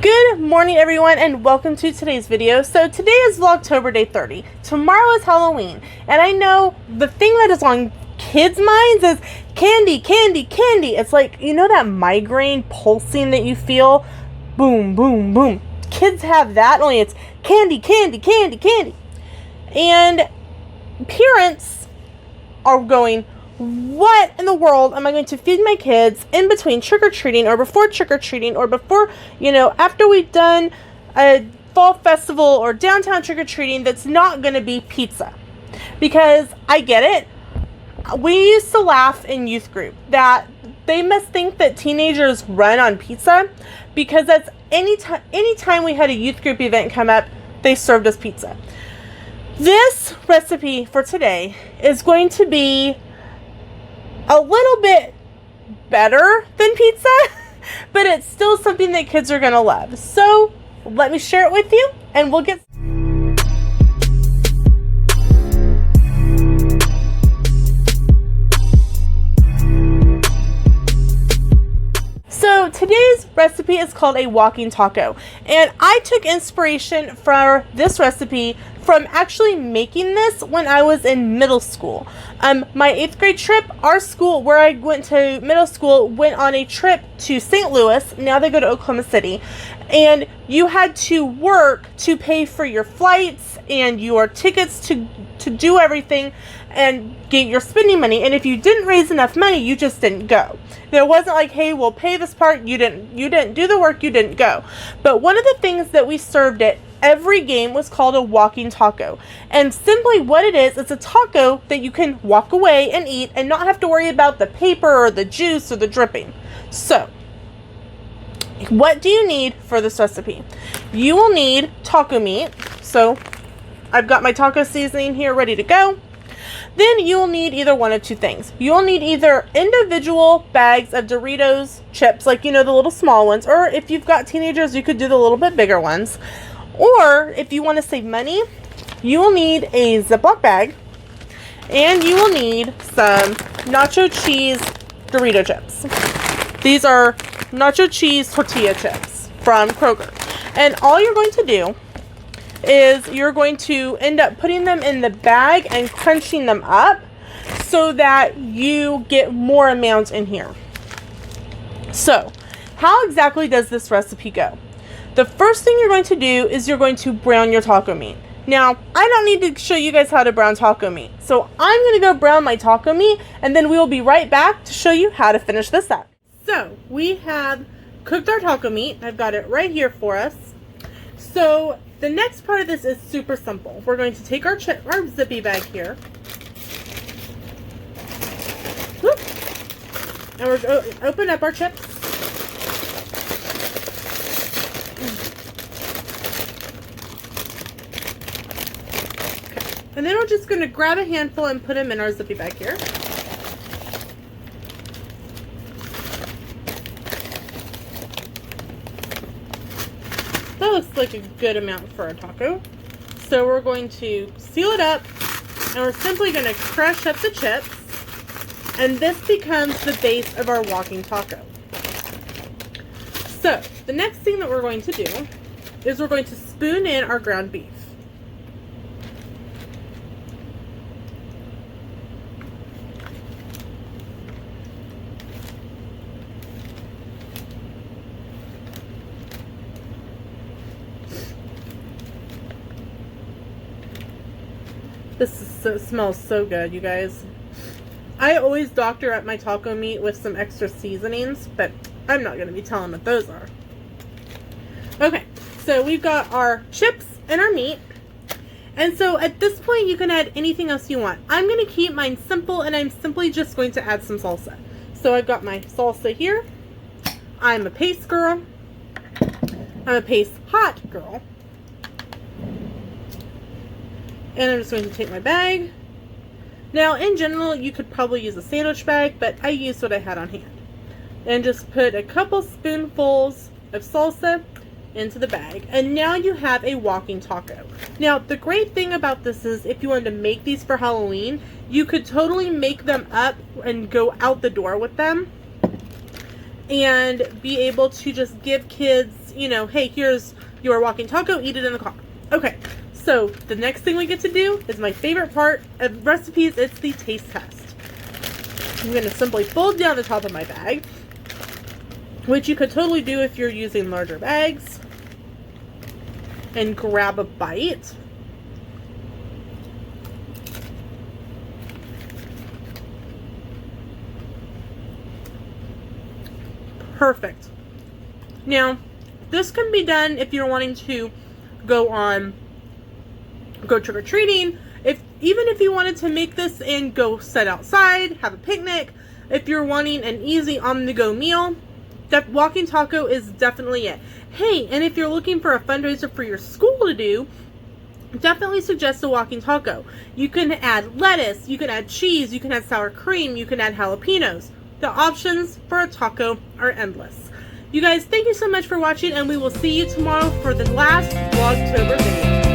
Good morning, everyone, and welcome to today's video. So today is Vlogtober day 30. Tomorrow is Halloween, and I know the thing that is on kids' minds is candy, candy, candy. It's like, you know that migraine pulsing that you feel? Boom, boom, boom. Kids have that, only it's candy, candy, candy, candy. And parents are going, what in the world am I going to feed my kids in between trick-or-treating or before trick-or-treating or before, after we've done a fall festival or downtown trick-or-treating that's not going to be pizza? Because I get it. We used to laugh in youth group that they must think that teenagers run on pizza because that's anytime we had a youth group event come up, they served us pizza. This recipe for today is going to be a little bit better than pizza, but it's still something that kids are going to love. So let me share it with you and we'll get So today's recipe is called a walking taco, and I took inspiration for this recipe from actually making this when I was in middle school. My 8th grade trip, our school where I went to middle school went on a trip to St. Louis. Now they go to Oklahoma City, and you had to work to pay for your flights and your tickets to do everything and get your spending money. And if you didn't raise enough money, you just didn't go. There wasn't like, hey, we'll pay this part. You didn't do the work. You didn't go. But one of the things that we served at every game was called a walking taco. And simply what it is, it's a taco that you can walk away and eat and not have to worry about the paper or the juice or the dripping. So what do you need for this recipe? You will need taco meat. So I've got my taco seasoning here ready to go. Then you will need either one of two things. You'll need either individual bags of Doritos chips, like, the little small ones, or if you've got teenagers, you could do the little bit bigger ones. Or if you want to save money, you will need a Ziploc bag, and you will need some nacho cheese Dorito chips. These are nacho cheese tortilla chips from Kroger. And all you're going to do is you're going to end up putting them in the bag and crunching them up so that you get more amounts in here. So, how exactly does this recipe go? The first thing you're going to do is you're going to brown your taco meat. Now, I don't need to show you guys how to brown taco meat. So, I'm going to go brown my taco meat, and then we will be right back to show you how to finish this up. So, we have cooked our taco meat. I've got it right here for us. So, the next part of this is super simple. We're going to take our zippy bag here. Whoop, and we're going to open up our chips. Okay. And then we're just going to grab a handful and put them in our zippy bag here. That looks like a good amount for a taco. So we're going to seal it up, and we're simply going to crush up the chips, and this becomes the base of our walking taco. So the next thing that we're going to do is we're going to spoon in our ground beef. Smells so good, you guys. I always doctor up my taco meat with some extra seasonings, but I'm not going to be telling what those are. Okay, so we've got our chips and our meat. And so at this point, you can add anything else you want. I'm going to keep mine simple, and I'm simply just going to add some salsa. So I've got my salsa here. I'm a paste girl. I'm a paste hot girl. And I'm just going to take my bag. Now, in general, you could probably use a sandwich bag, but I used what I had on hand. And just put a couple spoonfuls of salsa into the bag. And now you have a walking taco. Now, the great thing about this is if you wanted to make these for Halloween, you could totally make them up and go out the door with them. and be able to just give kids just, you know, hey, here's your walking taco, eat it in the car. Okay, so the next thing we get to do is my favorite part of recipes. It's the taste test. I'm going to simply fold down the top of my bag, which you could totally do if you're using larger bags, and grab a bite. Perfect. Now, this can be done if you're wanting to go trick-or-treating. Even if you wanted to make this and go sit outside, have a picnic, if you're wanting an easy on-the-go meal, that walking taco is definitely it. Hey, and if you're looking for a fundraiser for your school to do, definitely suggest a walking taco. You can add lettuce, you can add cheese, you can add sour cream, you can add jalapenos. The options for a taco are endless. You guys, thank you so much for watching, and we will see you tomorrow for the last Vlogtober video.